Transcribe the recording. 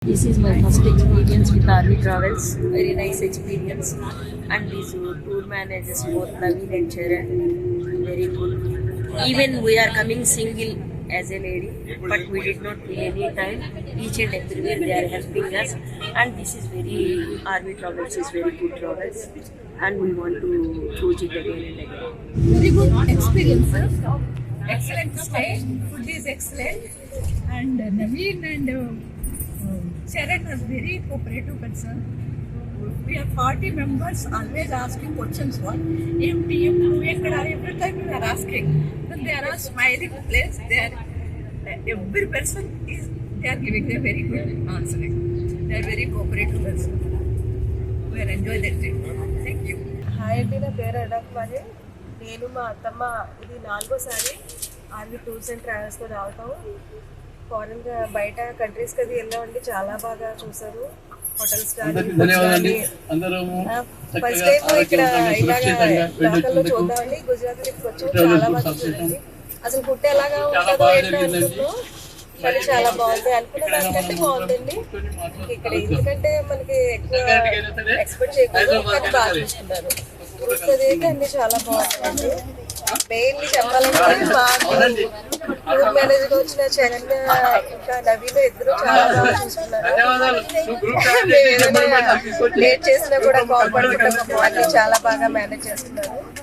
This is my first experience with Army Travels. Very nice experience. And these tour managers, both Naveen and Charan, very good. Even we are coming single as a lady, but we did not feel any time. Each and everywhere they are helping us. And this is very, Army Travels is very good travels. And we want to choose it again and again. Very good experiences. Excellent stay. Food is excellent. And Naveen and Sharon was very cooperative person. We are 40 members always asking questions. What? Every time we are asking. Then they are all smiling place. They are every person is they are giving a very good answering. They are very cooperative person. We are enjoying that trip. Thank you. Hi అండి, నా పేరు అడక్మని. నేను మా అత్తమ్మ ఇది 4వసారి army tours and ట్రావెల్స్తో రావటం. Foreign బయట కంట్రీస్కి అది వెళ్ళామండి, చాలా బాగా చూసారు. హోటల్స్ కానీ ఫస్ట్ టైం ఇక్కడ ఇలాగా లోకల్లో చూద్దామండి. గుజరాత్ ట్రిప్కి వచ్చాం, చాలా బాగా చూడండి. అసలు ఫుడ్ ఎలాగా ఉంటుందో ఏంటో అనుకున్నాం, కానీ చాలా బాగుంది. అనుకున్న దానికంటే బాగుందండి ఇక్కడ. ఎందుకంటే మనకి ఎక్కువ ఎక్స్పెక్ట్ చేయకూడదు, కానీ బాగా చూసుకున్నారు. చూస్తుంది అయితే అన్ని చాలా బాగుంటుంది. మెయిన్లీ చెప్పాలంటే మాకు టూర్ మేనేజర్ వచ్చిన చరణ్ ఇంకా నవీన్ ఇద్దరు చాలా బాగా చూసుకున్నారు. మేము ఏదైనా లేట్ చేసినా కూడా కాల్ పడుకుంటాం, చాలా బాగా మేనేజ్ చేస్తున్నారు.